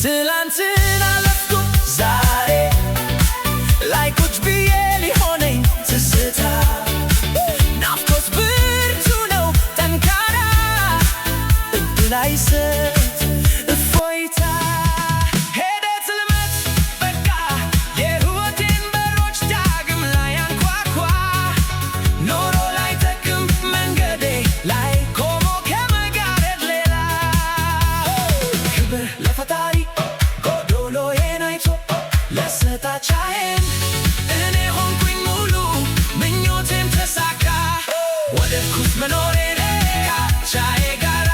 ትላንትና ለፍኩት ዛሬ ላይ ቁጭ ብዬ ሊሆነኝ ትዝታ ናፍቆት ብርቱ ነው ጠንካራ እድል አይሰጥ እፎይታ ሄደ ጽልመት በቃ የሕይወቴን በሮች ዳግም ላይ አንኳኳ ኖሮ ላይ ጠቅም መንገዴ ላይ ቆሞ ከመጋረድ ሌላ ክብር ለፈጣሪ ጎዶሎዬን አይቶ ለሰጣቻዬን እኔ ሆንኩኝ ሙሉ ምኞቴም ተሳካ ወደድኩት መኖሬን ካቻዬ ጋራ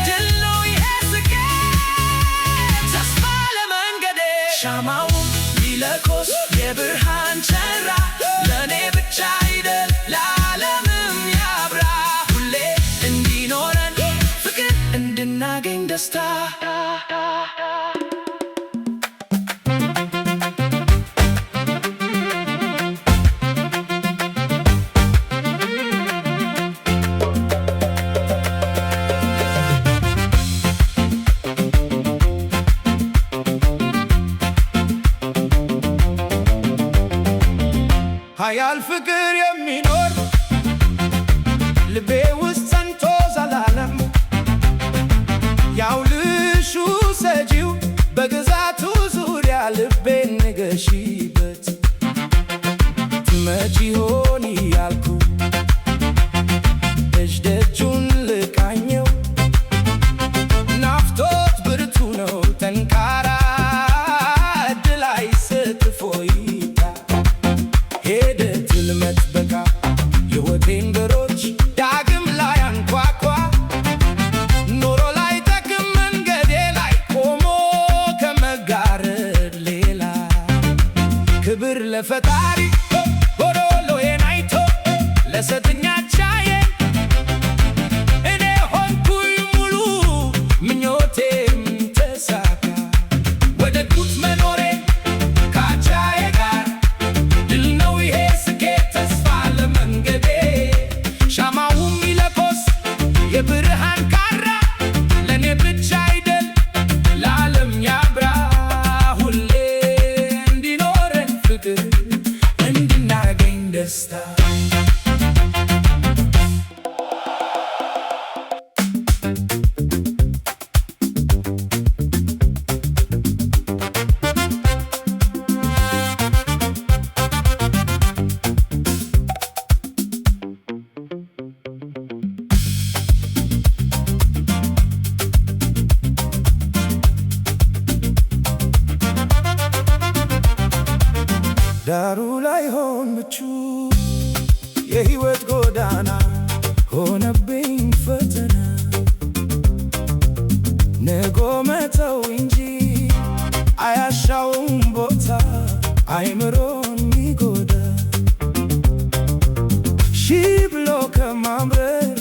ድል ነው ይሄ ስኬት ተስፋ ለመንገዴ ሻማውም ይለኮስ የብርሃን ቸራ ለእኔ ብቻ አይደል ለዓለምም ያብራ ሁሌ እንዲኖረን ፍቅር እንድናገኝ ደስታ ኃያል ፍቅር የሚኖር ልቤ ውስጥ ጸንቶ ዘላለም ያውልሹ ሰጂው በግዛቱ ዙሪያ ልቤን ንገሺበት ትመጪ ሆን እያልኩ እጅ ደጁን ልቃኘው ናፍቆት ብርቱ ነው ጠንካራ እድል አይሰጥ እፎይታ ሄደ ጽልመት በቃ የሕይወቴን በሮች ዳግም ላይ አንኳኳ ኖሮ ላይ ጠቅም መንገዴ ላይ ቆሞ ከመጋረድ ሌላ ክብር ለፈጣሪ ጎዶሎዬን አይቶ ለሰጠኛቻዬን እኔ ሆንኩኝ ሙሉ ምኞቴም ተሳካ ወደድኩት መኖሬን ካቻዬ ጋር ድል ነው ይሄ ስኬት ተስፋ ለመንገዴ ሻማውም ይለኮስ የብርሃን ካራ ለእኔ ብቻ አይደል ለዓለም ያብራ ሁሌ እንዲኖረን ፍቅር እንድናገኝ ደስታ ዳሩ ላይ ሆን ምቹ የሕይወት ጎዳና ሆነብኝ ፈተና ንጎ መተው እንጂ አያሻውም ቦታ አይምሮን ሚጎዳ ሺህ ብሎ ከማምረር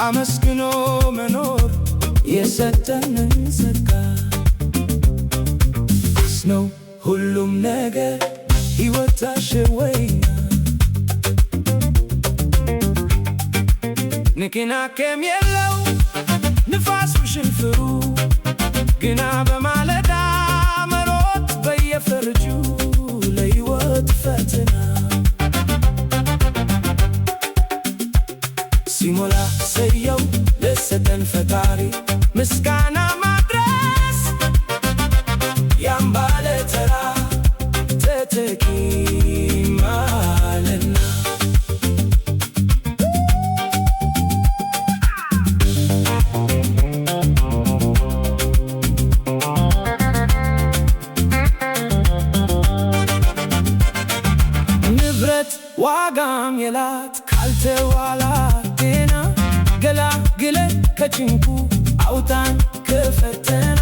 አመስግኖ መኖር የሰጠንን ጸጋ ነው ሁሉም ነገር ሕይወታሽ ወይና ንክናከም የለው ንፋስ ብሽንፍሩ ግና በማለዳ መሮጥ በየፈርጁ ለሕይወት ፈተና ሲሞላ ሰየው ለሰጠን ፈጣሪ ምስጋና ማድረስ ያን ባለ ተራ ተተኪ ማለትና ንብረት ዋጋም የላት ካልተዋላ ጤና ገላግለ ከጭንቁ አውጣን ከፈተና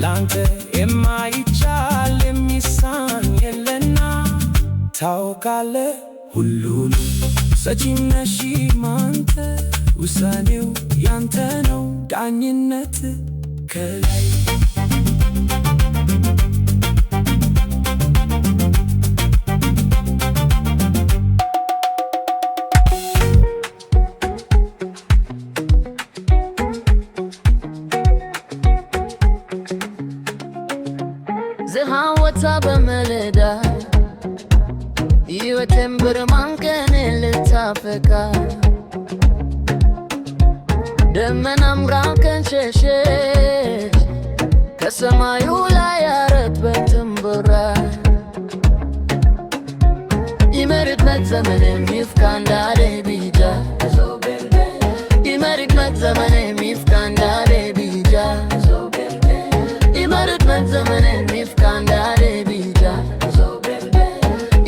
ላንተ የማይቻል የሚሳን የለና ታውቃለ ሁሉን ሰጪም ነሽ ማንተ ውሳኔው ያንተ ነው ዳኝነት ከላይ ፀሐይ ወጥታ በማለዳ ሕይወቴን ብርሃን ቀኔን ልታፈካ ደመናም ራቀን ሸሸች ከሰማዩ ላይ ያረጥበትም በራ ይመርቅበት ዘመኔም ይፍካ እንዳለ ቢጃ ይመርቅበት ዘመኔም ይፍካ እንዳለ ቢጃ ይመርቅበት ዘመኔም ይፍካ እንዳለ ቢጃ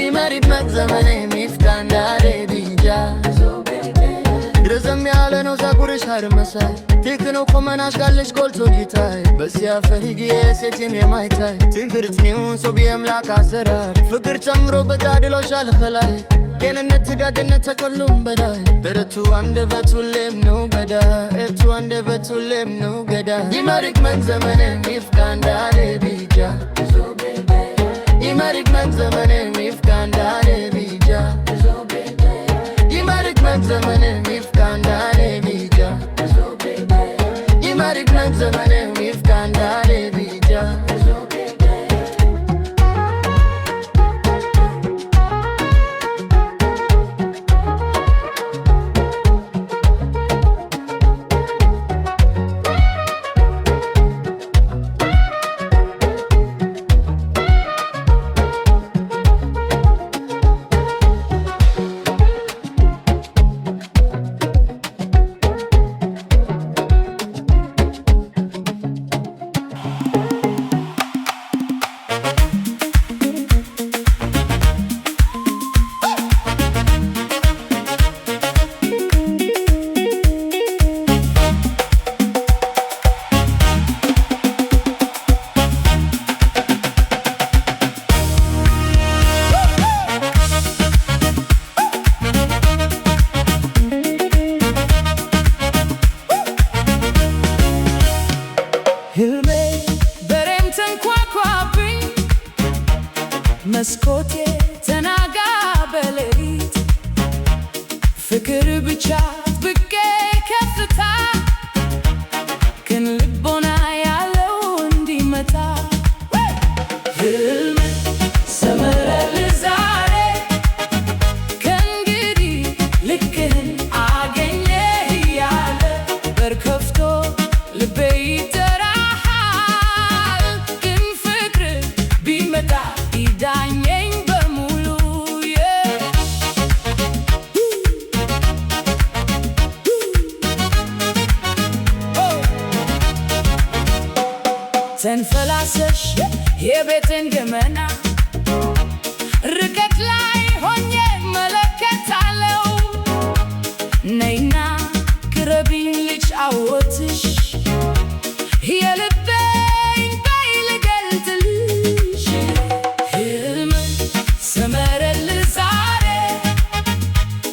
ይመርቅበት ዘመኔም ይፍካ እንዳለ ቢጃ ረዘም ያለ ነው ፀጉርሽ ሐር መሳይ ትክ ነው ቁመናሽ ጋለሽ ጎልቶ ጌታይ በዚያ ፈሪጌ ሴትን የማይታይ ትንክርት ኒውን ሰው የአምላክ አሰራር ፍቅር ጨምሮበት አድሎሻል ከላይ ጤንነት ትጋትነት ከሁሉም በላይ ብርቱ አንደበት ሁሌም ነው ገዳይ እቱ አንደበት ሁሌም ነው ገዳይ ይመርቅበት ዘመኔም ይፍካ እንዳለ ቢጃ ይመርቅበት ዘመኔም ይፍካ እንዳለ ቢጃ ይመርቅበት ዘመኔም ይፍካ እንዳለ ቢጃ ይመርቅበት ዘመኔም ይፍካ እንዳለ ቢጃ ህልሜ በሬም ተንኳኳብኝ መስኮቴ ተናጋ በሌሊት ፍቅር ብቻ ብቄ ከፍታ ግን ልቦና ያለው እንዲመታ ህልሜ ሰመረልህ ዛሬ ከእንግዲህ ልክህን አገኘህ እያለ በር ከፍቶ ልቤ ዳኘኝ በሙሉ ተንፈላሰሽ የቤቴን ገመና ርቀት ላይ ሆኜ መለከታለው ነይና ቅረቢኝ ልጫወትሽ የልቤን በይ ልገልጥልሽ ህልም ሰመረልህ ዛሬ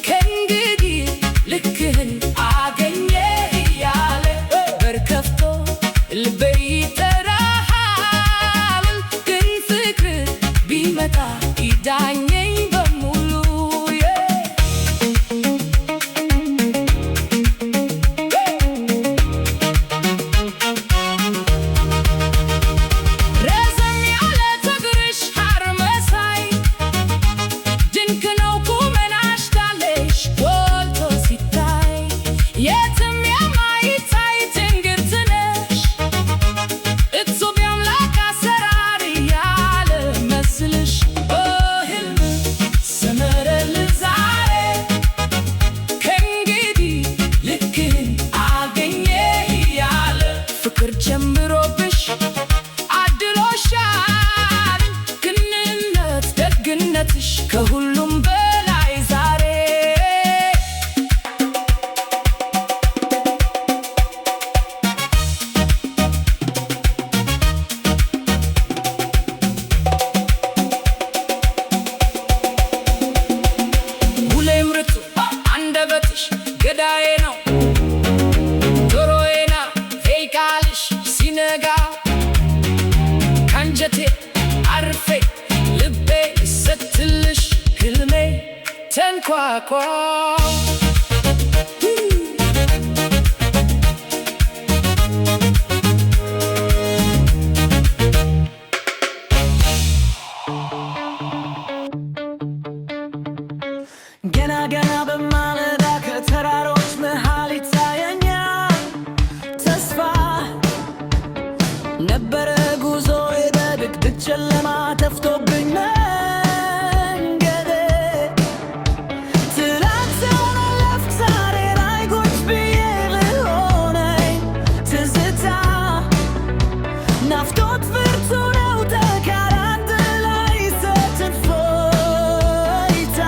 ከእንግዲህ ልክህን አገኘህ እያለ በር ከፍቶ ልቤ ይጠራሃል ግን ፍቅር ቢመጣ ይዳኘኝ በሙሉ ረዘም ያለ ፀጉርሽ ሐር መሳይ ድንቅ ነው ቁመናሽ ጋለሽ ጎልቶ ሲታይ የትም የማይታይ ትንግርት ነሽ እጹብ የአምላክ አሰራር ያለ መስልሽ ህልም ሰመረልህ ዛሬ ከእንግዲህ ልክህን አገኘህ እያለ ፍቅር ጀምሮብሽ አድሎሻል ግንነት ደግነትሽ ከሁሉም በላይ ዛሬ ሁሌም ርቱ አንደበትሽ ገዳዬ ነው ጆሮዬ ናት ቃልሽ ሲነጋ ካንጀቴ አርፌ ልቤ ስትልሽ ህልሜ ተንኳኳ ነበረ ጉዞዬ በድቅድቅ ጨለማ ተፍቶብኝ መንገዴ ትላንትን አለፍኩ ዛሬ ላይ ቁጭ ብዬ ልሆነኝ ትዝታ ናፍቆት ብርቱ ነው ተካል አንድ ላይ ሰጥን ፎይታ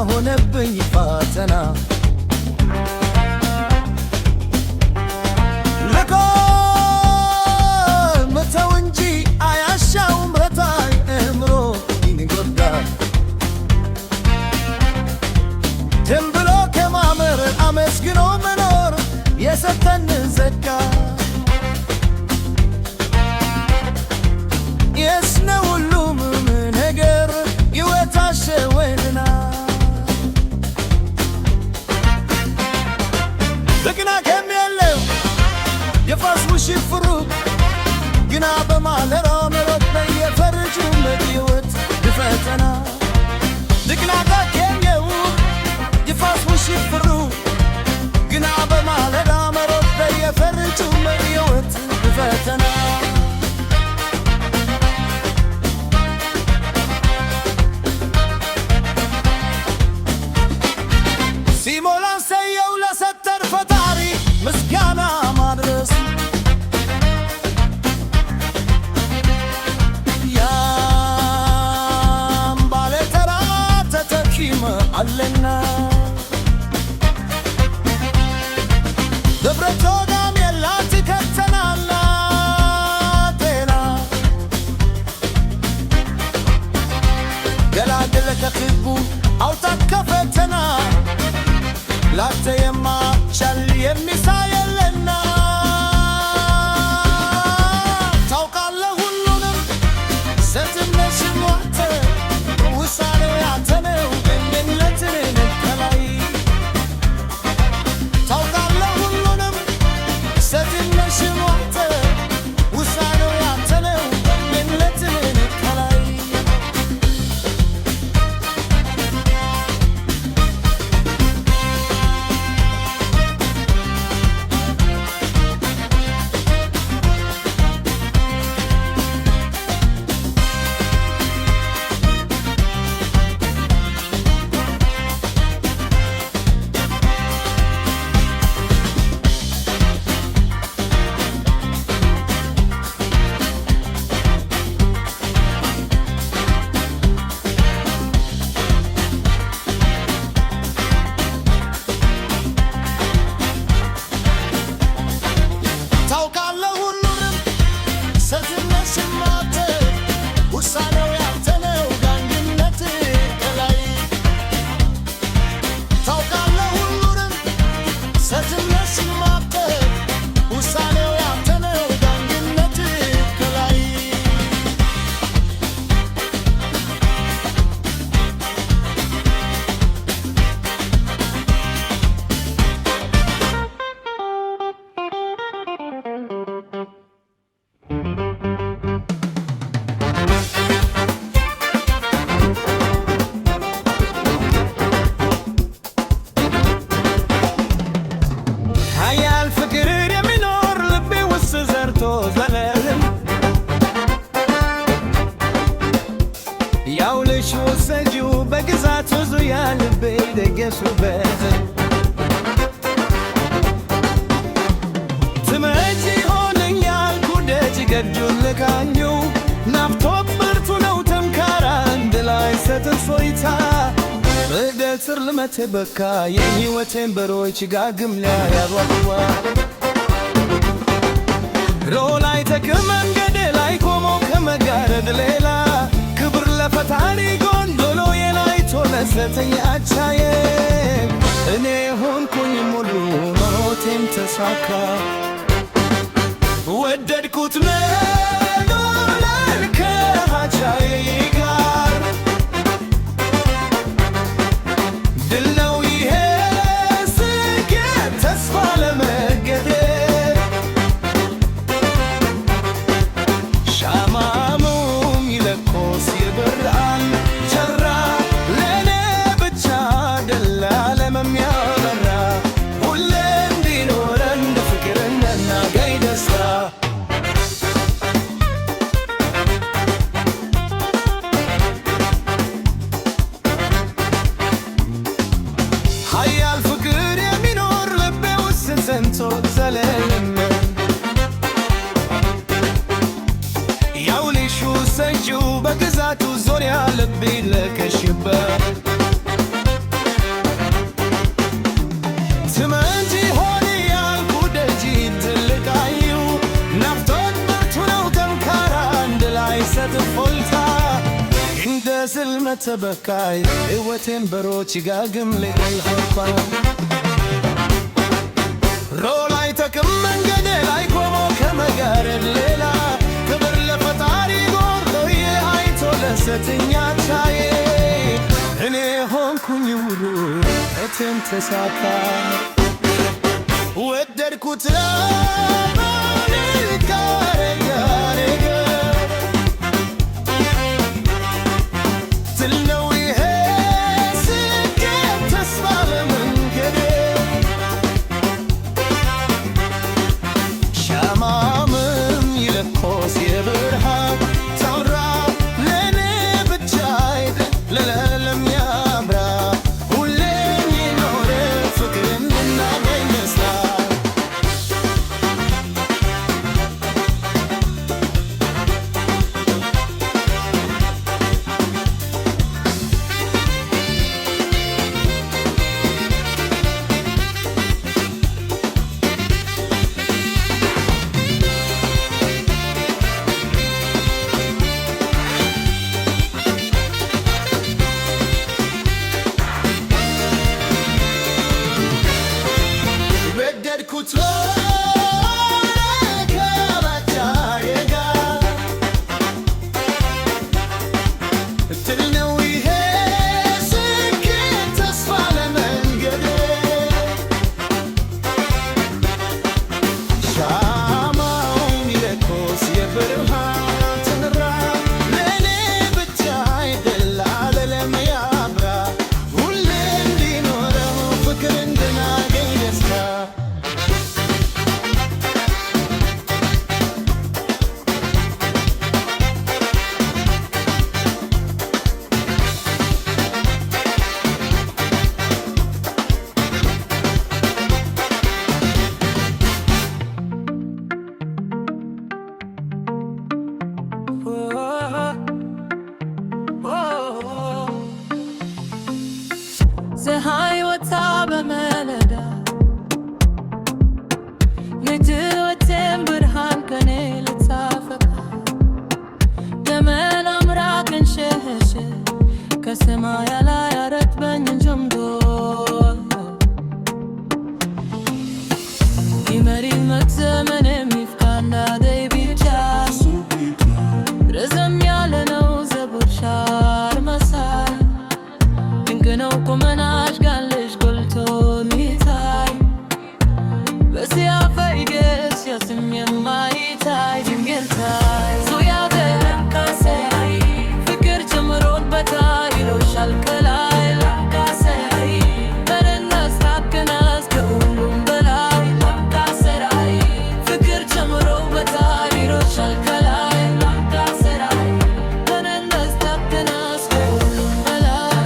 ሆነብኝ ፈተና ለቆመተው እንጂ አያሻውም ረታይ እምሮ ይጎዳል ተንብሎ ከማመር አመስግኖ መኖር የሰጠን ዘጋ የስነ ሁሉም ነገር ይወታሸወንና ለግና ከሚያለው የፋስሙ ሽፍሩ ግና በማለራ መሮት በየፈርጁ መዲወት ድፈተና ለግና ከሚያለው የፋስሙ ሽፍሩ ግና በማለራ መሮት በየፈርጁ መዲወት ድፈተና ሲሞላን ሰየው ለሰተር ፈጣሪ ምስጋና ማድረስ ያም ባለተራ ተተኪም አለና ደብረቶጋም የላት ከተናላ ጤና ገላግለ ከክቡ አውጣት ከፈተና ላተ የማቻል የሚሳየለና ታውቃለህ ሁሉንም ስትነሽም ዋተ ውሳኔው ያንተ ነው ግንኙነትን ከላይ ታውቃለህ ሁሉንም ስትነሽም ዋተ ውሳኔው ያንተ ነው ግንኙነትን ከላይ ታውቃለህ ሁሉንም ስትነሽም ዋተ ውሳኔው ያንተ ነው ዳኝነት ከላይ ታውቃለህ ሁሉንም ስትነሽም ዋተ ውሳኔው ያንተ ነው ዳኝነት ከላይ ኃያል ፍቅር የሚኖር ልቤ ውስጥ ዘርቶ ዘለልም ያውልሽ ወሰጂው በግዛት ዙሪያ ልቤ ደገሱበት ትመጪ ሆነኛል ኩደጅ ገጁን ልቃኙ ናፍቶት ብርቱ ነው ተምካራ አንድ ላይ ሰትንፎይታ በደል ስር ልመቴ በካ የሕይወቴን በሮች ጋግም ሊያያሯዋ ሮላይ ተክም መንገዴ ላይ ቆሞ ከመጋረድ ሌላ ክብር ለፈጣሪ ጎንዶሎ የላይቶ ለሰተኛ አቻዬ እኔ ሆንኩኝ ሙሉ ኖቴም ተሳካ ወደድኩት መኖር ከአቻዬ ጋር ድል ነው ይሄ ስኬት ተስፋ ለመገደል ሻማሙም ይለኮስ ይበራል ቸራ ለእኔ ብቻ ደላ ለመሚያበራ ሁሌ እንዲኖረን ፍቅር እናገኝ ደስታ ኃያል ፍቅር የሚኖር ልቤ ውስጥ ዘንቶ ዘለልም ያውልሽ ውሰጂው በግዛቱ ዙሪያ ልቤ ለከሽበት ትመጪ ሆነ ያልኩ ደጅ ትልቃዩ ናፍቶት ብርቱ ነው ጠንካራ አንድ ላይ ሰትፎልታ እንደ ስልመተ በካይ ሕይወቴን በሮች ጋግም ልልሆኳ ሮላይ ተክም መንገዴ ላይ ቆሞ ከመጋረድ ሌላ ክብር ለፈጣሪ ጎርዶዬ አይቶ ለሰተኛ ቻዬ እኔ ሆንኩኝ ውሉ እቴም ተሳካ ወደድኩት ለማንካረጋሬገ ድል ነው ይሄ ስኬት ተስፋ ለመንገዴ ሻማምም ይለኮስ የብርሃን ታውራ ለእኔ ብቻ ለዓለም ያብራ ሁሌም ይኖር ፍቅር እንድናገኝ ደስታ ንትወቴም ብርሃን ከኔ ልትሳፈካ ደመና ምራቅን ሸሸ ከሰማያ ላይ አረጥበኝን ጀምዶ ይመሪል መክዘመን የሚፍካና ደይ ብቻ ረዘም ያለ ነው ዘቡር ሻር መሳይ ድንቅ ነው ቁመናሽ ጋልሽ ጎልቶ ሚታይ በዚያ ፈይገስ ያስም የማይታይ ድንግልታይ ዙያ ደረካሰይ ፍቅር ጀምሮን በታይ ይሎሻል ከላይ ላካሰይ በረናስ ታከናስ ከሁሉም በላይ ላካሰራይ ፍቅር ጀምሮ በታይ ይሎሻል ከላይ ላካሰራይ በረናስ ታከናስ ከሁሉም በላይ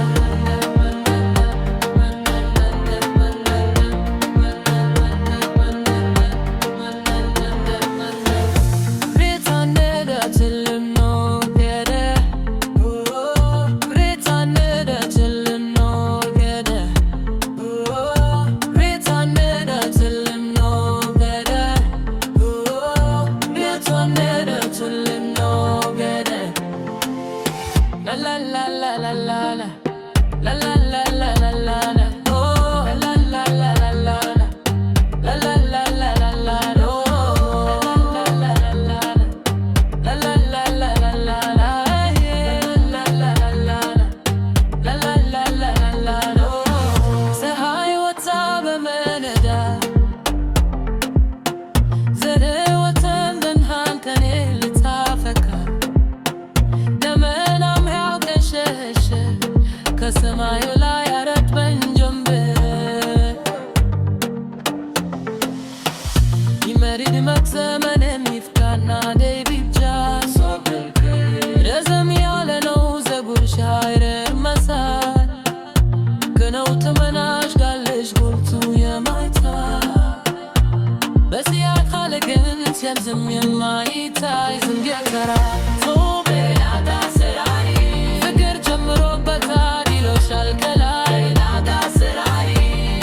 ከሰማዩ ላይ አረጥበኝ ጀምበር ይመሪድ መክዘመን የሚፍካና ደይ ብቻ ረዘም ያለ ነው ዘጉር ሻይረር መሳይ ከነው ተመናሽ ጋለሽ ጎልቱ የማይታይ በዚያ ካለግን ሲያልዝም የማይታይ ዝንጌከራ ሶቤላታ ሰራሪ ፍቅር ጀምሮበታል ይሎሻል ከላይ ላታ ሰራሪ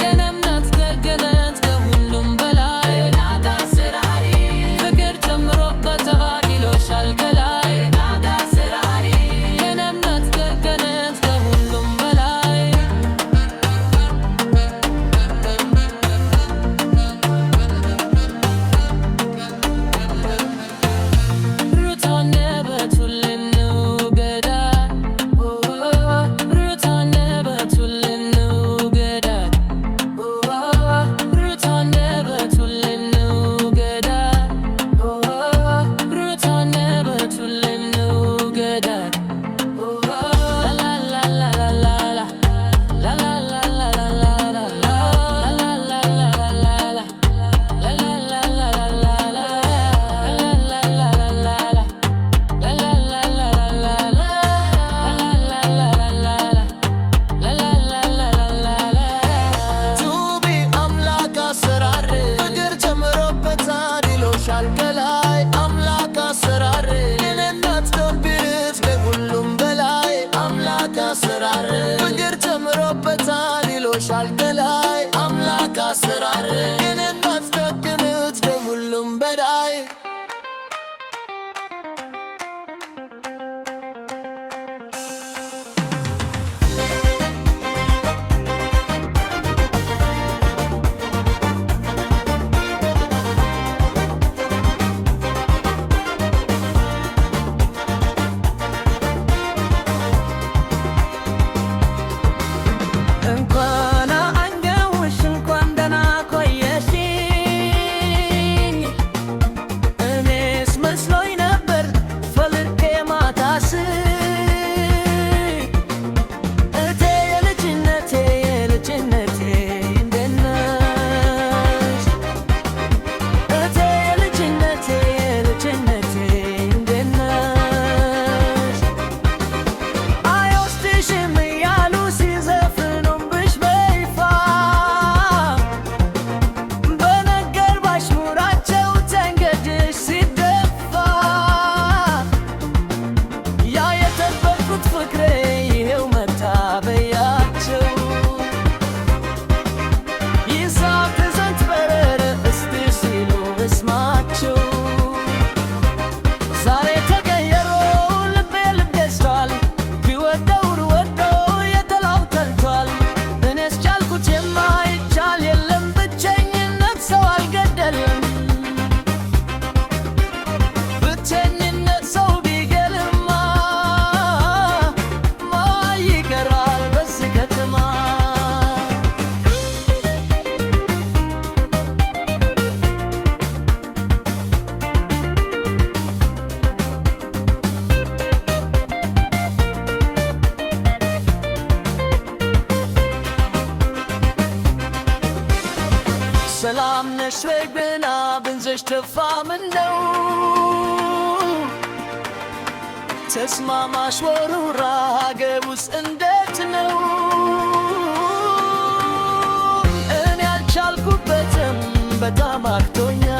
የነምናት ገገነት ከሁሉም በላይ ላታ ሰራሪ ፍቅር ጀምሮበታል ይሎሻል ከላይ ላታ ሰራሪ የነምናት ገገነት ከሁሉም በላይ ሩታኔ ብንዘሽ ተፋምነው ተስማማሽ ወሩራ ገቡስ እንዴት ነው እኔ አልቻልኩበትም በጣም አክቶኛል